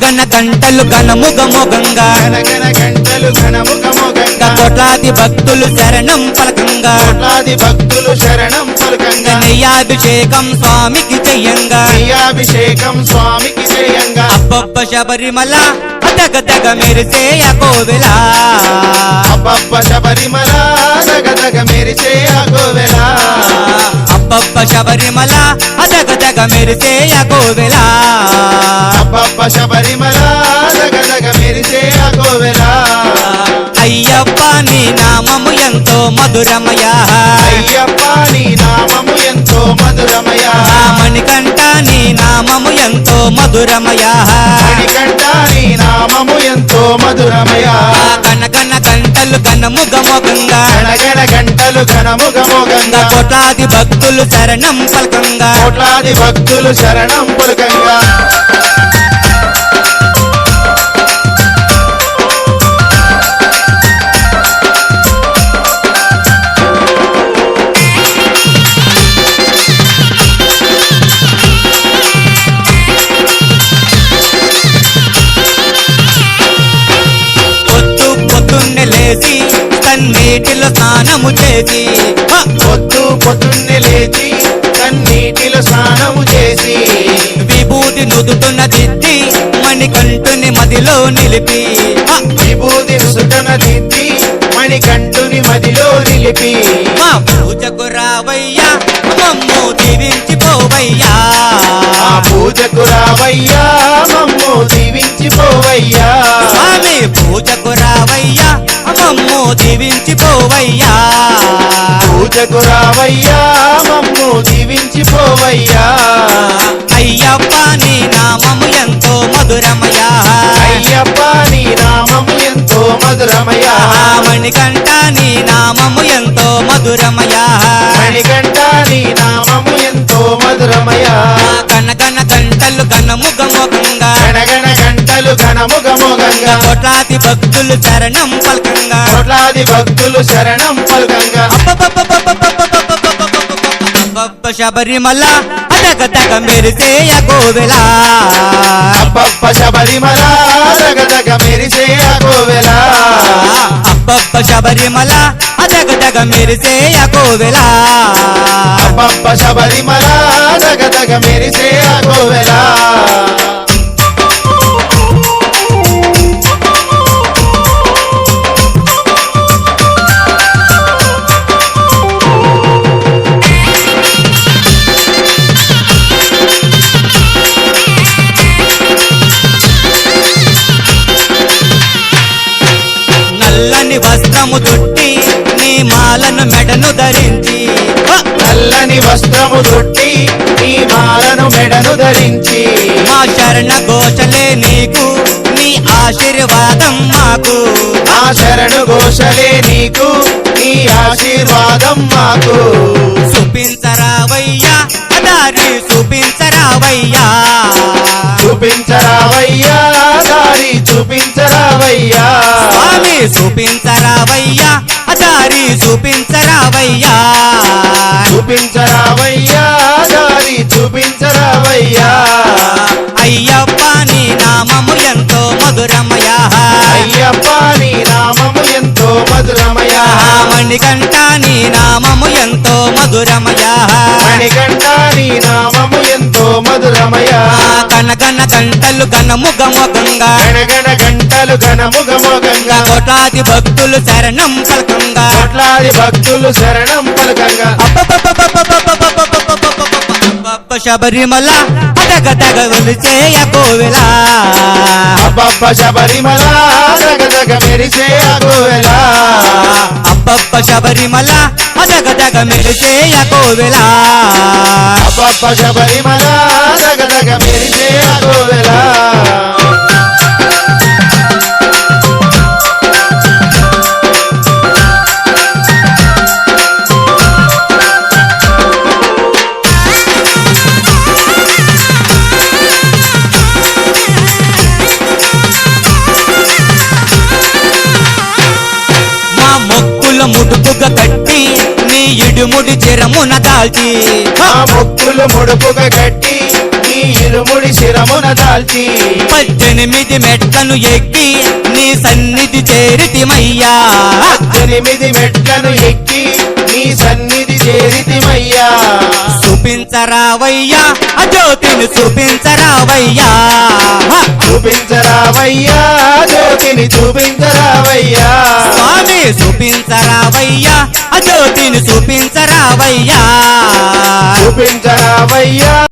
గన గంటలు ఘనముగమోగంగా గనగన గంటలు ఘనముగమోగంగా కోట్లాది భక్తులు శరణం పలకంగా కోట్లాది భక్తులు శరణం పలకంగా నెయ్యాభిషేకం స్వామికి చెయ్యంగా నెయ్యాభిషేకం స్వామికి చేయంగా అబ్బబ్బ శబరిమల దగదగ మెరిసే కోవెల అబ్బబ్బ శబరిమల దగదగ మెరిసే కోవెల అబ్బబ్బ శబరిమల దగదగ మెరిసే కోవెల అబ్బబ్బ శబరిమల దగదగ మెరిసే కోవెల అయ్యప్ప నీ నామము ఎంతో మధురమయ అయ్యప్ప నీ నామము ఎంతో మధురమయ మణికంఠ నీ నామము ఎంతో మధురమయ మణికంఠ నీ నామము ఎంతో మధురమయ కనకన గంటలు ఘనముగమోగంగా గణగణ గంటలు ఘనముగమోగంగా కోట్లాది భక్తులు శరణం పలకంగా కోట్లాది భక్తులు శరణం పలకంగా లేచి కన్నీటిలో స్నానము చేసి పొద్దున్నే లేచి కన్నీటిలో స్నానము చేసి విభూతి నుదుటున దిద్ది మణికంఠుని మదిలో నిలిపి విభూతి నుదుటున దిద్ది మణికంఠుని మదిలో నిలిపి మా పూజకు రావయ్యా మమ్ము దీవించిపోవయ్యా ఆ పూజకు రావయ్యా మమ్ము దీవించిపోవయ్యా స్వామి పూజకు రావయ్యా మమ్ము దీవించిపోవయ్యా పూజకు రావయ్యా మమ్ము దీవించిపోవయ్యా అయ్యప్ప నీ నామము ఎంతో మధురమయ అయ్యప్ప నీ నామము ఎంతో మధురమయ మణికంఠ నీ నామము ఎంతో మధురమయ మణికంఠ నీ నామము ఎంతో మధురమయ కనకన గంటలు ఘనముగమోగంగా గణగణ గంటలు ఘనముగమోగంగా కోట్లాది భక్తులు శరణం పలకంగా కోట్లాది భక్తులు శరణం పలకంగా అబ్బబ్బ శబరిమల దగదగ మెరిసే కోవెల అబ్బబ్బ శబరిమల దగదగ మెరిసే కోవెల అబ్బబ్బ శబరిమల దగదగ మెరిసే కోవెల అబ్బబ్బ శబరిమల దగదగ మెరిసే కోవెల నల్లని వస్త్రము చుట్టి నీ మాలను మెడను ధరించి నల్లని వస్త్రము చుట్టి నీ మాలను మెడను ధరించి మా శరణ ఘోషలే నీకు నీ ఆశీర్వాదం మాకు ఆ శరణు ఘోషలే నీకు నీ ఆశీర్వాదం మాకు చూపించరావయ్యా దారి చూపించరావయ్యా చూపించరావయ్యా దారి చూపించరావయ్యా స్వామి చూపించరావయ్యా దారి చూపించరావయ్యా చూపించరావయ్యా దారి చూపించరావయ్యా అయ్యప్ప నీ నామము ఎంతో మధురమయ అయ్యప్ప నీ నామము ఎంతో మధురమయ మణికంఠ నీ నామము ఎంతో మధురమయ మణికంఠ నీ నామము ఎంతో మధురమయ కనకన గంటలు ఘనముగమోగంగా గణగణ గంటలు ఘనముగమోగంగా కోట్లాది భక్తులు శరణం పలకంగా కోట్లాది భక్తులు శరణం పలకంగా అబ్బబ్బ శబరిమల దగదగ వెలిసే కోవెల అబ్బబ్బ శబరిమల దగదగ మెరిసే కోవెల అబ్బబ్బ శబరిమల దగదగ మెరిసే కోవెల అబ్బబ్బ శబరిమల దగదగ మెరిసే కోవెల ముడుపుగా కట్టి నీ ఇడుముడి చిరమున దాల్చి ఆ మొక్కులు ముడుపుగా కట్టి నీ ఇరుముడి శిరమున దాల్చి 18 మెట్లను ఎక్కి నీ సన్నిధి చేరితిమయ్యా 8 మెట్లను ఎక్కి నీ సన్నిధి చేరితిమయ్యా చూపించరావయ్యా ఆ జ్యోతిని చూపించరావయ్యా చూపించరావయ్యా జ్యోతిని చూపించరావయ్యా స్వామి చూపించరావయ్యా ఆ జ్యోతిని చూపించరావయ్యా చూపించరావయ్యా